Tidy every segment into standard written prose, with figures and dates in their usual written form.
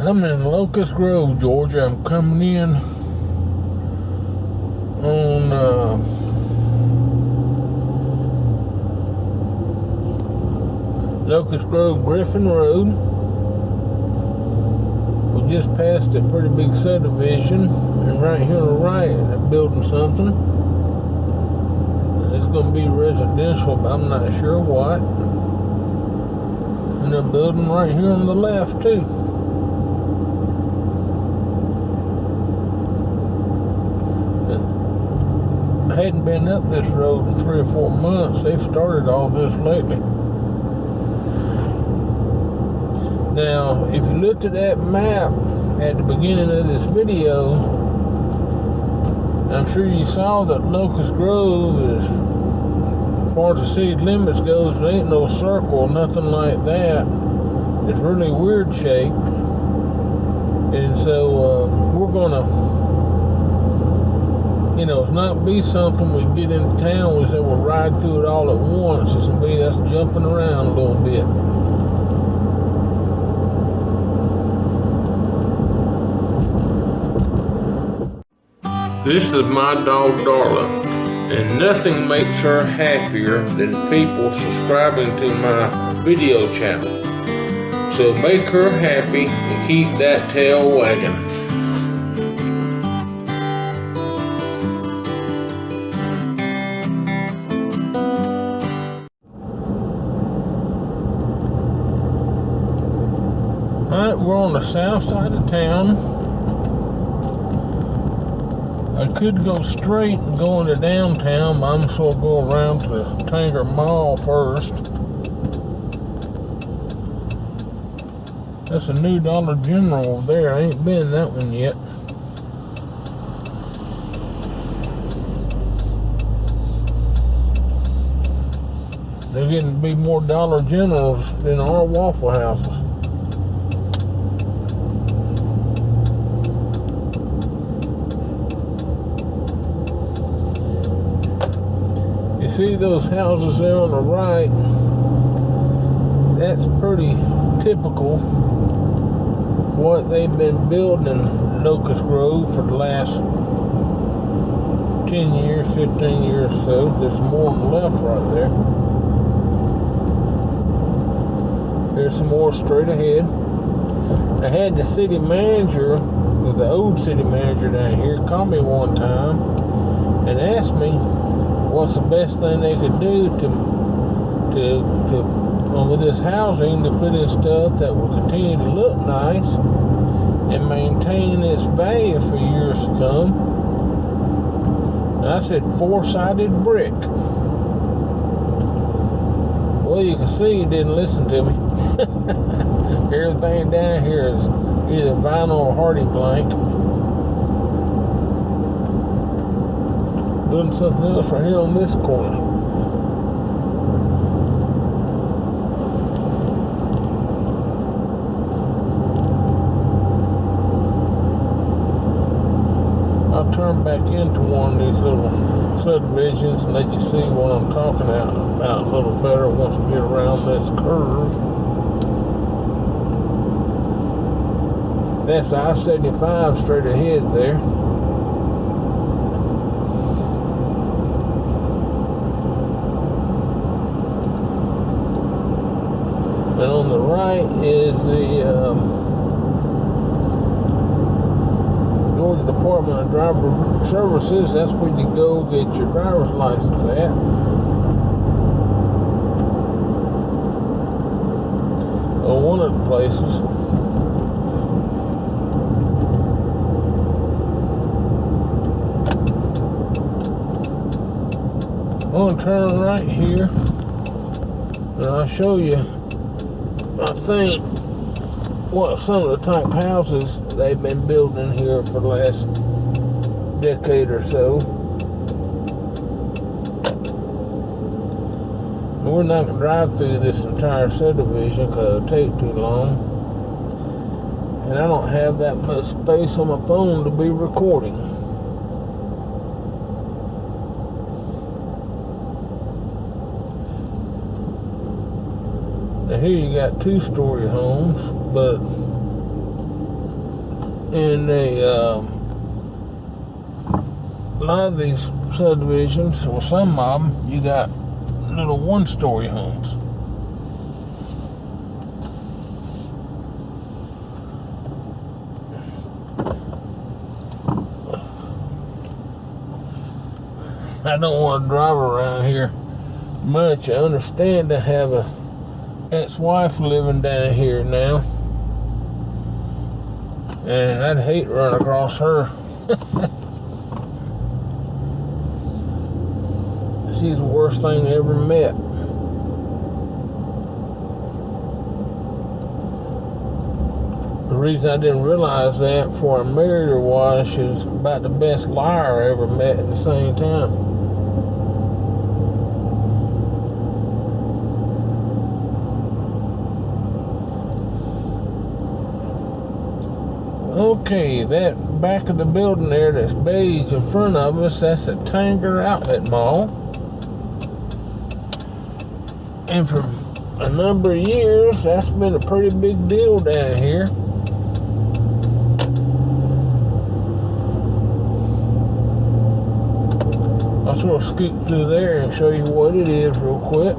I'm in Locust Grove, Georgia. I'm coming in on Locust Grove Griffin Road. We just passed a pretty big subdivision, and right here on the right, they're building something. It's going to be residential, but I'm not sure what. And they're building right here on the left too. I hadn't been up this road in 3 or 4 months. They've started all this lately. Now, if you looked at that map at the beginning of this video, I'm sure you saw that Locust Grove is, as far as the city limits goes, there ain't no circle, nothing like that. It's really weird shaped. And so we're gonna, it's not be something we get into town, we say we'll ride through it all at once. It's gonna be us jumping around a little bit. This is my dog Darla, and nothing makes her happier than people subscribing to my video channel. So make her happy and keep that tail wagging. Alright, we're on the south side of town. I could go straight and go into downtown, but I'm just going to go around to the Tanger Mall first. That's a new Dollar General over there. I ain't been in that one yet. There's getting to be more Dollar Generals than our Waffle Houses. See those houses there on the right? That's pretty typical what they've been building in Locust Grove for the last 10 years, 15 years or so. There's more on the left right there. There's some more straight ahead. I had the city manager, or the old city manager down here, call me one time and asked me what's the best thing they could do to with this housing, to put in stuff that will continue to look nice and maintain its value for years to come. And I said 4-sided brick. Well, you can see he didn't listen to me. Everything down here is either vinyl or hardy plank. Doing something else right here on this corner. I'll turn back into one of these little subdivisions and let you see what I'm talking about a little better once we get around this curve. That's I-75 straight ahead there. And on the right is the Georgia Department of Driver Services. That's where you go get your driver's license at. Or one of the places. I'm going to turn right here and I'll show you, I think, what some of the type houses they've been building here for the last decade or so. And we're not going to drive through this entire subdivision because it'll take too long. And I don't have that much space on my phone to be recording. Now here you got 2-story homes, but in a lot of these subdivisions, or some of them, you got little one-story homes. I don't want to drive around here much. I understand I have a ex-wife living down here now, and I'd hate to run across her. She's the worst thing I ever met. The reason I didn't realize that before I married her was she was about the best liar I ever met at the same time. Okay, that back of the building there that's beige in front of us, that's a Tanger Outlet Mall. And for a number of years, that's been a pretty big deal down here. I'll sort of scoot through there and show you what it is real quick.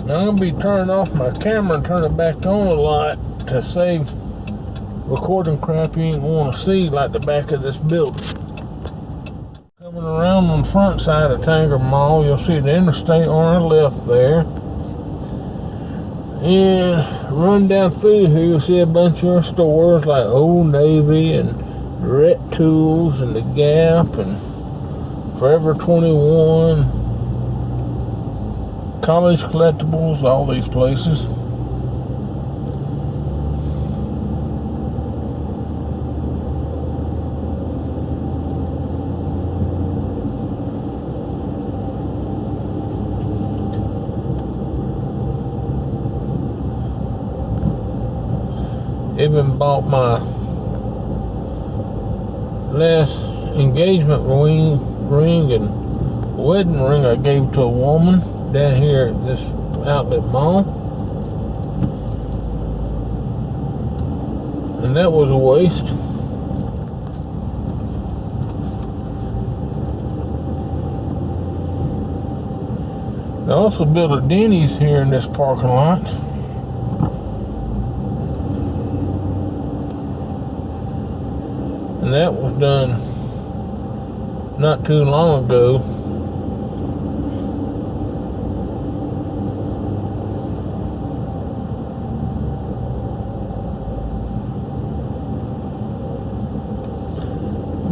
Now I'm going to be turning off my camera and turn it back on a lot to save recording crap you ain't want to see, like the back of this building. Coming around on the front side of Tanger Mall, you'll see the interstate on our left there. And run down through here, you'll see a bunch of stores like Old Navy and Ret Tools and The Gap and Forever 21. College Collectibles, all these places. Even bought my last engagement ring and wedding ring I gave to a woman down here at this outlet mall, and that was a waste. They also built a Denny's here in this parking lot, and that was done not too long ago.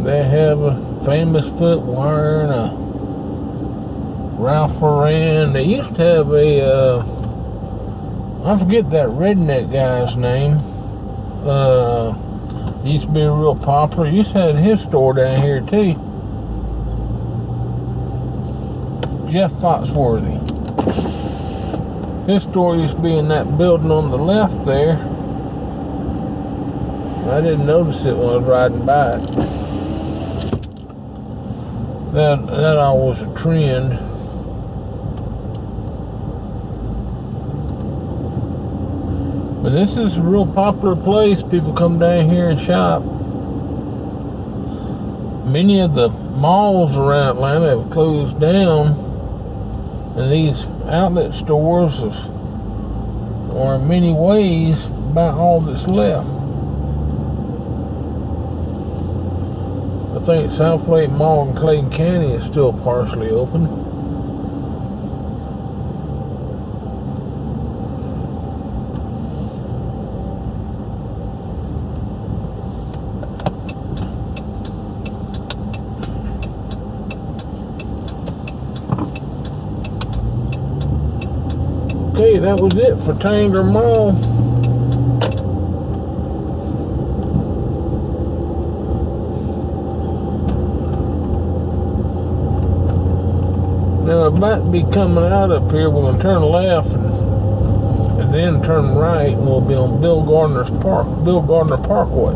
They have a Famous Footwear and a Ralph Lauren. They used to have a, I forget that redneck guy's name. He used to be real popular. He used to have his store down here too. Jeff Foxworthy. His store used to be in that building on the left there. I didn't notice it when I was riding by it. That always a trend. But this is a real popular place. People come down here and shop. Many of the malls around Atlanta have closed down, and these outlet stores are in many ways about all that's left. I think South Lake Mall in Clayton County is still partially open. Okay, that was it for Tanger Mall. Now, about to be coming out up here. We're going to turn left and then turn right, and we'll be on Bill Gardner Parkway.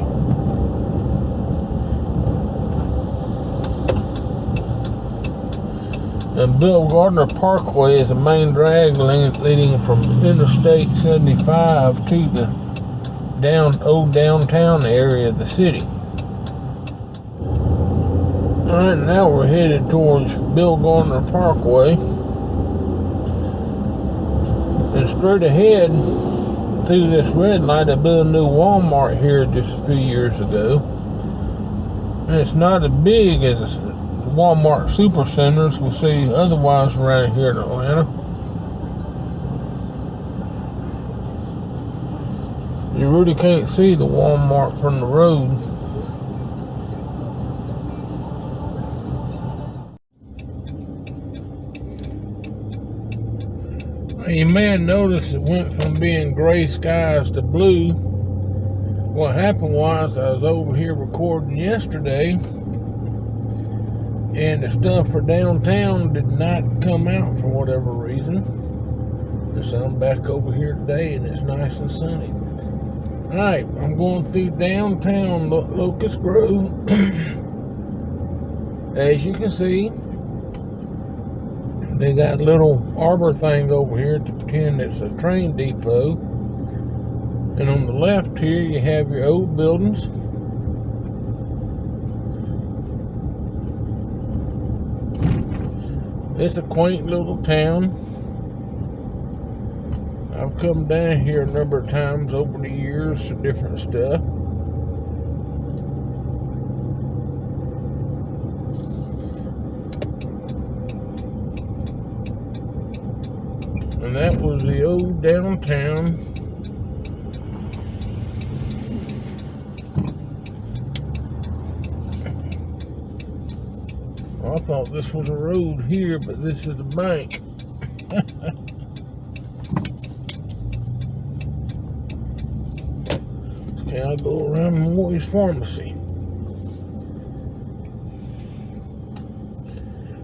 And Bill Gardner Parkway is the main drag leading from Interstate 75 to the old downtown area of the city. Alright, now we're headed towards Bill Gardner Parkway. And straight ahead, through this red light, they built a new Walmart here just a few years ago. And it's not as big as Walmart supercenters we see otherwise around here in Atlanta. You really can't see the Walmart from the road. You may have noticed it went from being gray skies to blue. What happened was I was over here recording yesterday, and the stuff for downtown did not come out for whatever reason. And so I'm back over here today, and it's nice and sunny. Alright, I'm going through downtown Locust Grove. As you can see, they got a little arbor thing over here to pretend it's a train depot. And on the left here, you have your old buildings. It's a quaint little town. I've come down here a number of times over the years for different stuff. And that was the old downtown. I thought this was a road here, but this is a bank. Okay, I'll go around Moy's Pharmacy.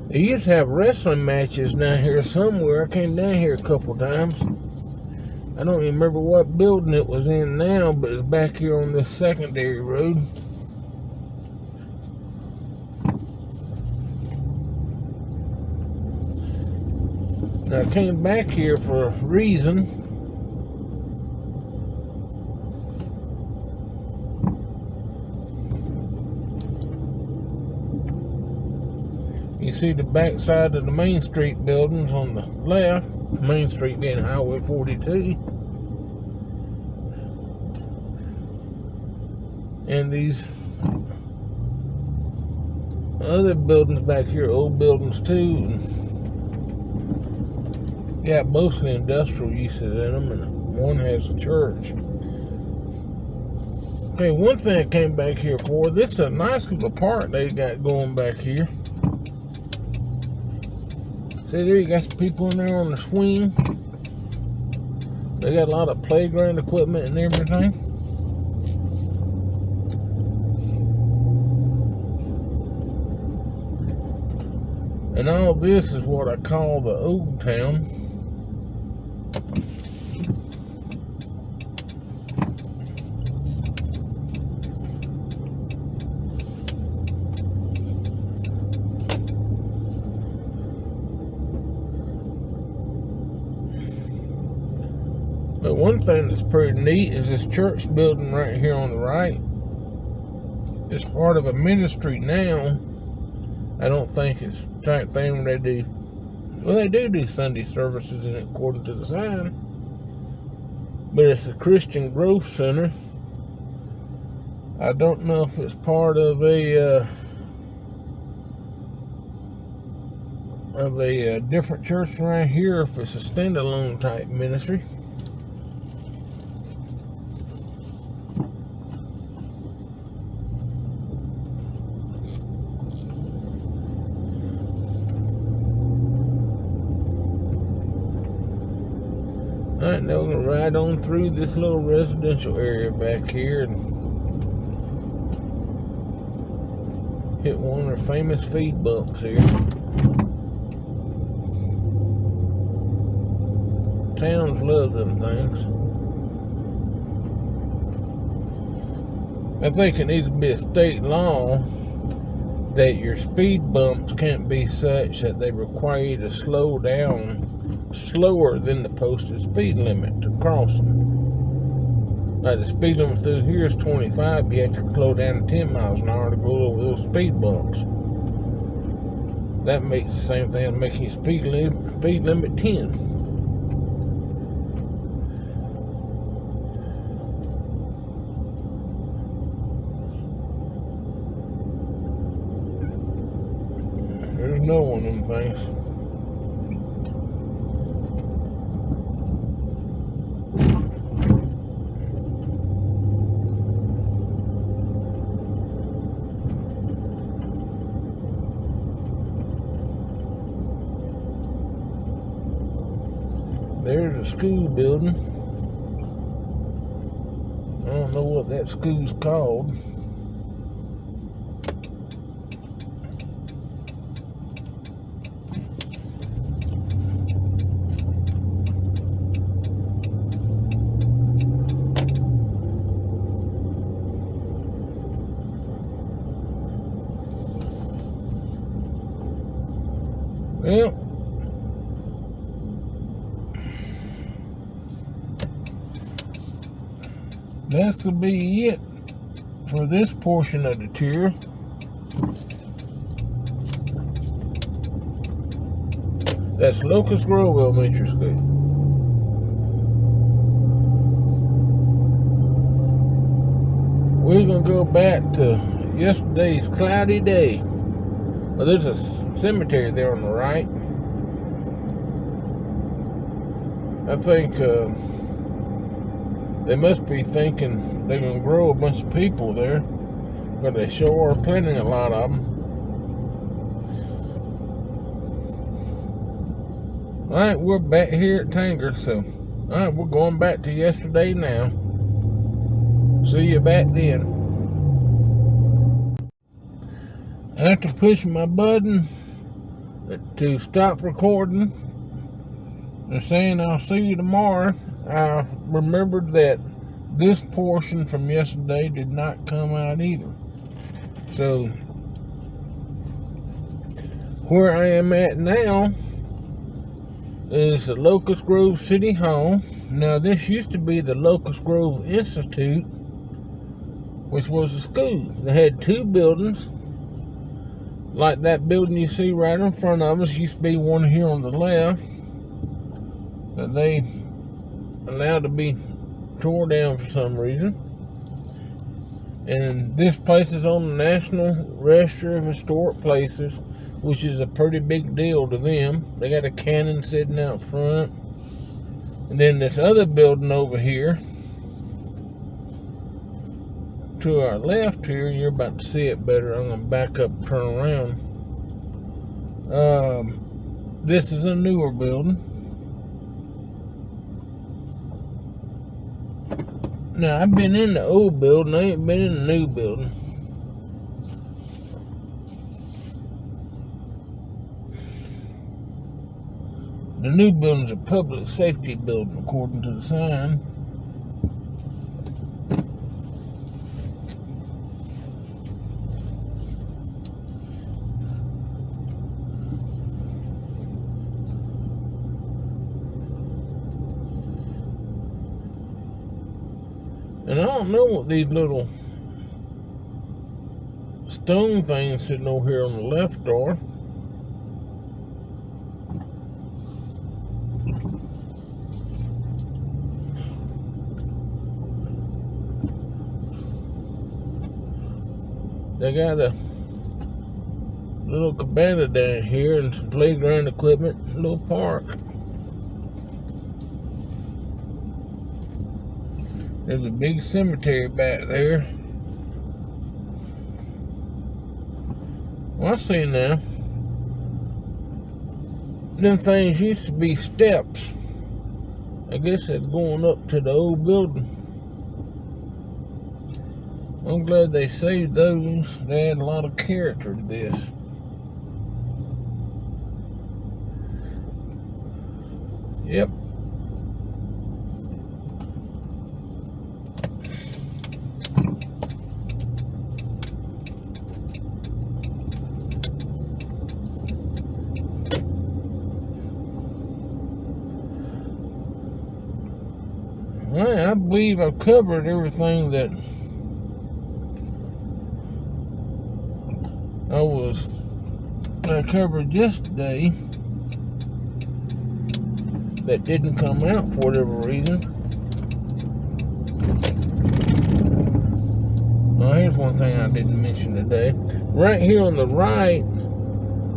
They used to have wrestling matches down here somewhere. I came down here a couple times. I don't even remember what building it was in now, but it's back here on this secondary road. Now, I came back here for a reason. You see the back side of the Main Street buildings on the left, Main Street being Highway 42. And these other buildings back here, old buildings too. And got mostly industrial uses in them, and one has a church. Okay, one thing I came back here for, this is a nice little park they got going back here. See there, you got some people in there on the swing. They got a lot of playground equipment and everything. And all this is what I call the old town. But one thing that's pretty neat is this church building right here on the right. It's part of a ministry now. I don't think it's the type thing when they do. Well, they do Sunday services in it according to the sign. But it's a Christian Growth Center. I don't know if it's part of a different church around here, or if it's a standalone type ministry. Alright, now we're going to ride on through this little residential area back here and hit one of their famous feed bumps here. Towns love them things. I think it needs to be a state law that your speed bumps can't be such that they require you to slow down slower than the posted speed limit to cross them. Like the speed limit through here is 25, you have to slow down to 10 miles an hour to go over those speed bumps. That makes the same thing as making your speed limit 10. There's no one of them things. There's a school building. I don't know what that school's called. Well, that's to be it for this portion of the tour. That's Locust Grove Elementary School. We're gonna go back to yesterday's cloudy day. Well, there's a cemetery there on the right. I think they must be thinking they're going to grow a bunch of people there, but they sure are planting a lot of them. Alright, we're back here at Tanger, so alright, we're going back to yesterday now. See you back then. After pushing my button to stop recording and saying I'll see you tomorrow, I remembered that this portion from yesterday did not come out either. So where I am at now is the Locust Grove City Hall. Now this used to be the Locust Grove Institute, which was a school. They had two buildings. Like that building you see right in front of us, used to be one here on the left that they allowed to be tore down for some reason. And this place is on the National Register of Historic Places, which is a pretty big deal to them. They got a cannon sitting out front. And then this other building over here to our left here, you're about to see it better. I'm going to back up and turn around. This is a newer building. Now, I've been in the old building. I ain't been in the new building. The new building's a public safety building, according to the sign. And I don't know what these little stone things sitting over here on the left are. They got a little cabana down here and some playground equipment, a little park. There's a big cemetery back there. Well, I see now. Them things used to be steps. I guess that's going up to the old building. I'm glad they saved those. They add a lot of character to this. Yep. Well, I believe I've covered everything that I covered yesterday that didn't come out for whatever reason. Well, here's one thing I didn't mention today. Right here on the right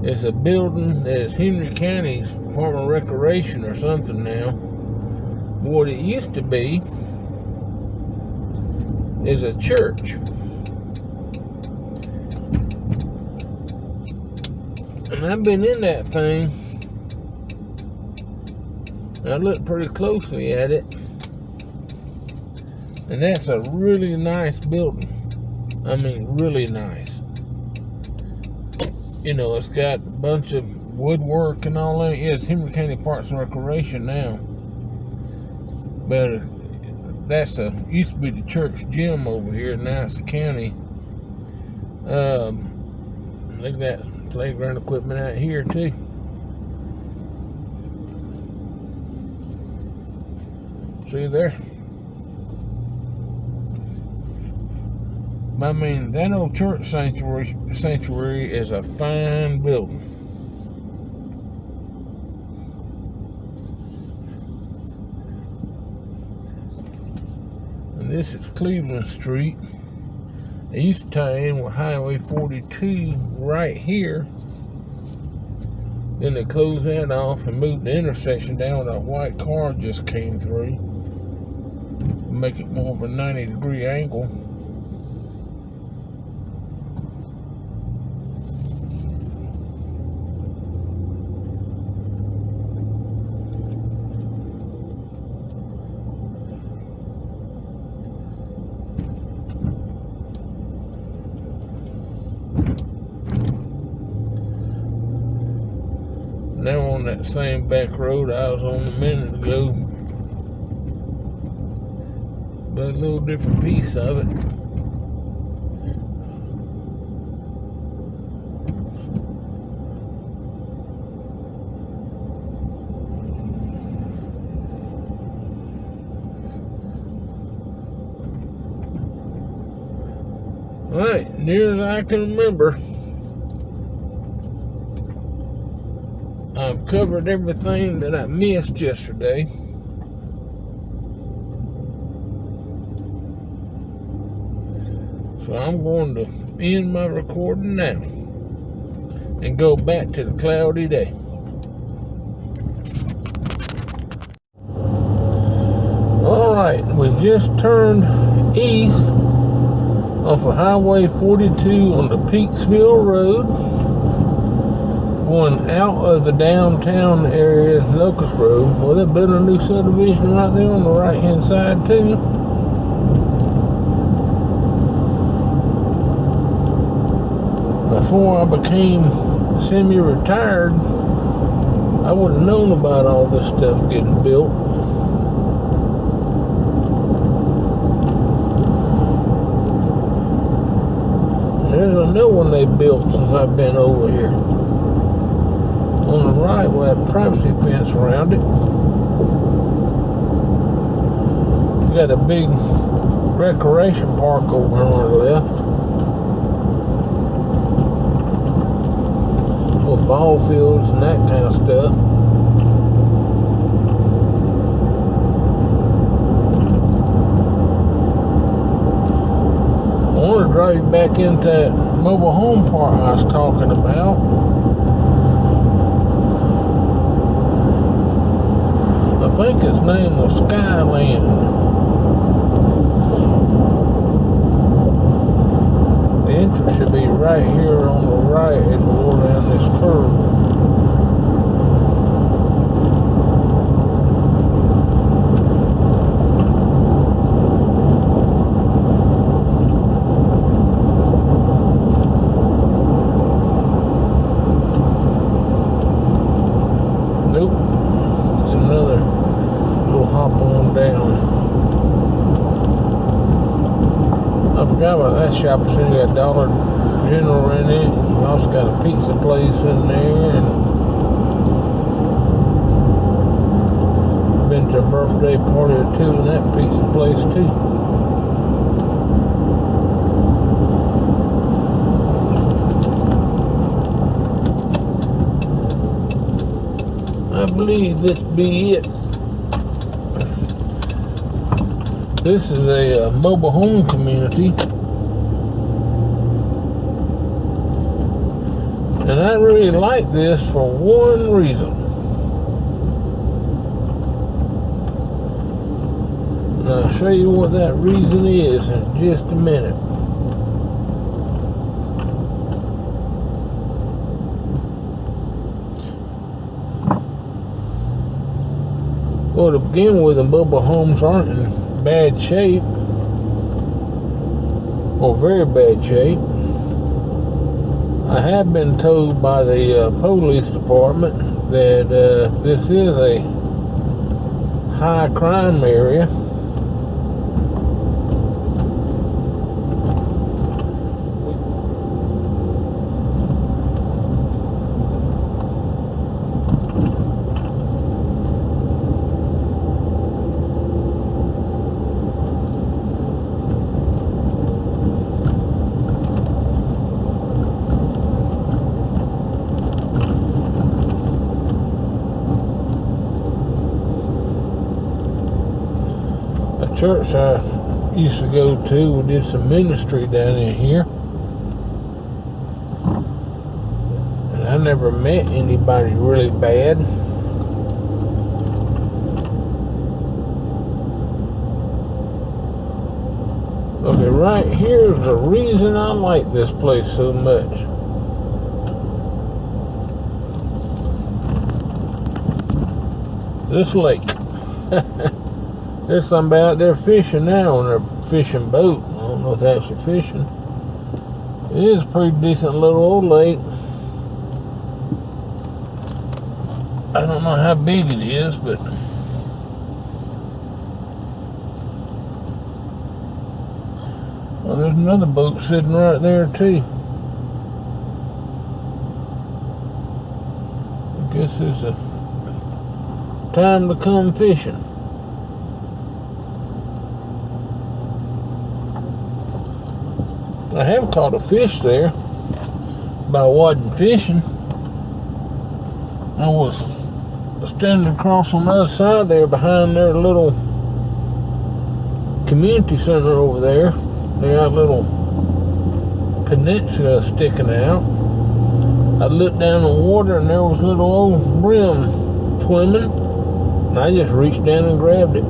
is a building that is Henry County's Department of Recreation or something now. What it used to be is a church. And I've been in that thing. I looked pretty closely at it. And that's a really nice building. I mean, really nice. You know, it's got a bunch of woodwork and all that. Yeah, it's Henry County Parks and Recreation now. But that's used to be the church gym over here. Now it's the county. Look at that playground equipment out here too. See there? I mean, that old church sanctuary is a fine building. And this is Cleveland Street. It used to tie in with Highway 42 right here. Then they closed that off and moved the intersection down where that white car just came through. Make it more of a 90-degree angle. Now on that same back road I was on a minute ago, but a little different piece of it. Alright, near as I can remember, I've covered everything that I missed yesterday. So I'm going to end my recording now and go back to the cloudy day. Alright, we just turned east off of Highway 42 on the Peaksville Road, going out of the downtown area, Locust Road. Well, they're building a new subdivision right there on the right hand side too. Before I became semi-retired, I would have known about all this stuff getting built. There's a new one they built since I've been over here. On the right, we have a privacy fence around it. We got a big recreation park over on our left. With ball fields and that kind of stuff. I want to drive you back into that mobile home park I was talking about. I think its name was Skyland. The entrance should be right here on the right as we go down this curve. Nope. It's another little hop on down. I forgot about that shopping center. You got Dollar General in it. You also got a pizza place in there. And been to a birthday party or two in that pizza place too. I believe this be it. This is a mobile home community. And I really like this for one reason. And I'll show you what that reason is in just a minute. Well, to begin with, the mobile homes aren't in bad shape, or very bad shape. I have been told by the police department that this is a high crime area. Church I used to go to, we did some ministry down in here, and I never met anybody really bad. Okay, right here is the reason I like this place so much. This lake. There's somebody out there fishing now on their fishing boat. I don't know if they're actually fishing. It is a pretty decent little old lake. I don't know how big it is, but well, there's another boat sitting right there too. I guess it's a time to come fishing. I have caught a fish there by watching fishing. I was standing across on the other side there behind their little community center over there. They got a little peninsula sticking out. I looked down the water and there was a little old brim swimming, and I just reached down and grabbed it.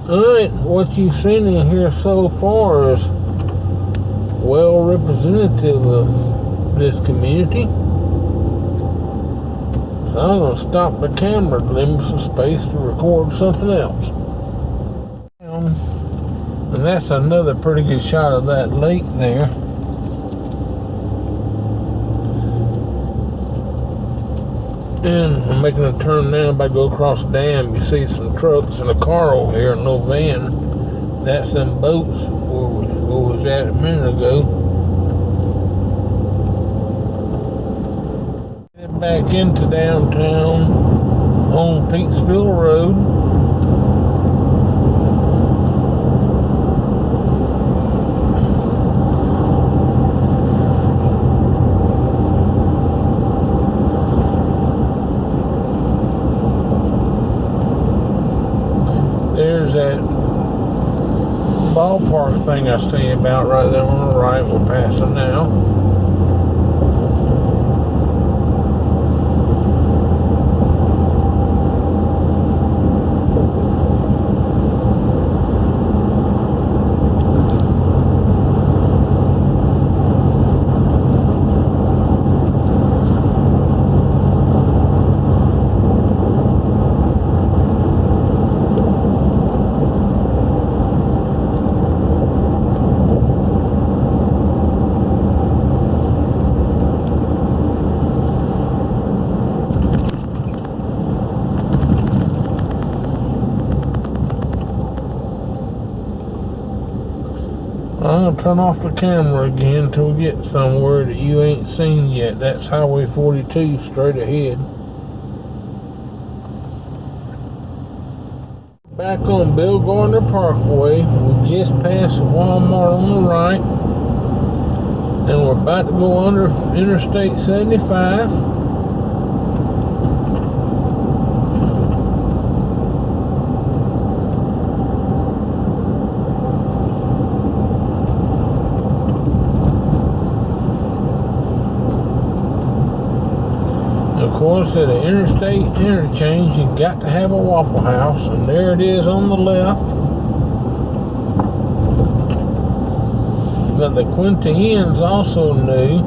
Alright, what you've seen in here so far is well representative of this community. So I'm going to stop the camera to leave me some space to record something else. And that's another pretty good shot of that lake there. And I'm making a turn now. If I go across the dam, you see some trucks and a car over here, and a little van. That's them boats where we was at a minute ago. Get back into downtown on Peaksville Road. There's that ballpark thing I was telling you about right there on the right. We're passing now. I'm gonna turn off the camera again until we get somewhere that you ain't seen yet. That's Highway 42 straight ahead. Back on Bill Gardner Parkway, we just passed the Walmart on the right, and we're about to go under Interstate 75. Of course, at an interstate interchange, you got to have a Waffle House, and there it is on the left. But the Quinta Inn's also new.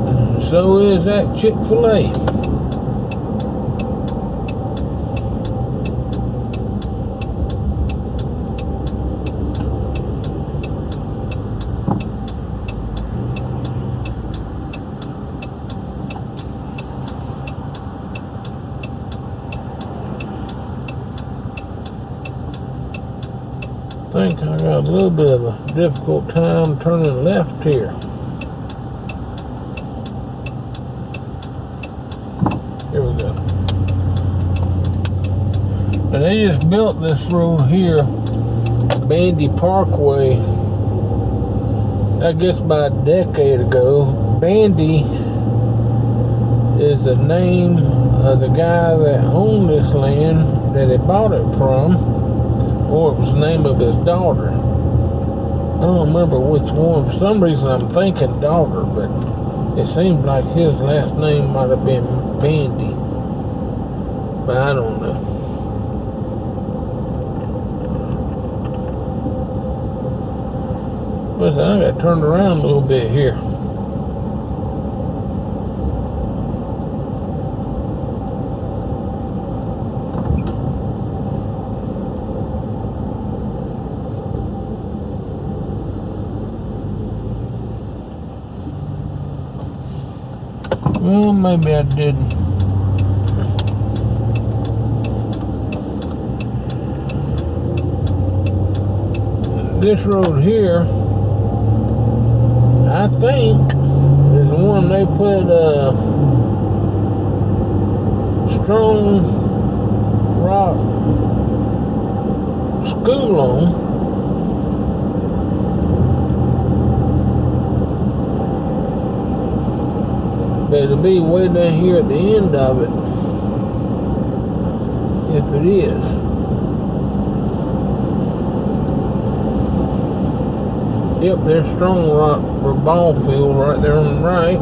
And so is that Chick-fil-A. I think I got a little bit of a difficult time turning left here. Here we go. And they just built this road here, Bandy Parkway, I guess about a decade ago. Bandy is the name of the guy that owned this land that they bought it from. Or it was the name of his daughter. I don't remember which one. For some reason I'm thinking daughter, but it seems like his last name might have been Bandy. But I don't know. Listen, I got turned around a little bit here. Well, maybe I didn't. This road here, I think, is the one they put Strong Rock School on. But it'll be way down here at the end of it, if it is. Yep, there's Strong Rock for ball field right there on the right,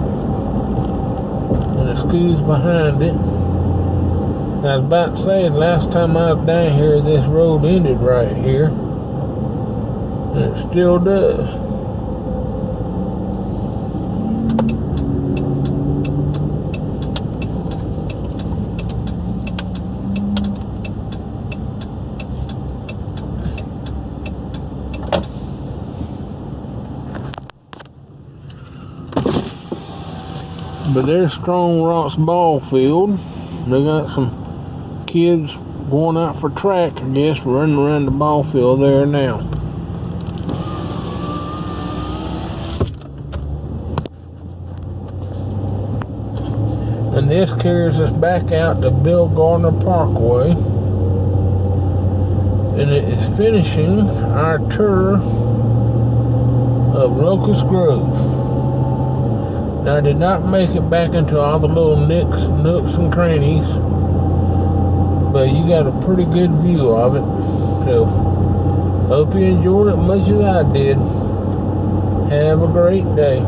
and the school's behind it. I was about to say, the last time I was down here, this road ended right here, and it still does. But there's Strong Rock's ball field. They got some kids going out for track, I guess, running around the ball field there now. And this carries us back out to Bill Gardner Parkway. And it is finishing our tour of Locust Grove. Now, I did not make it back into all the little nooks and crannies, but you got a pretty good view of it. So, hope you enjoyed it as much as I did. Have a great day.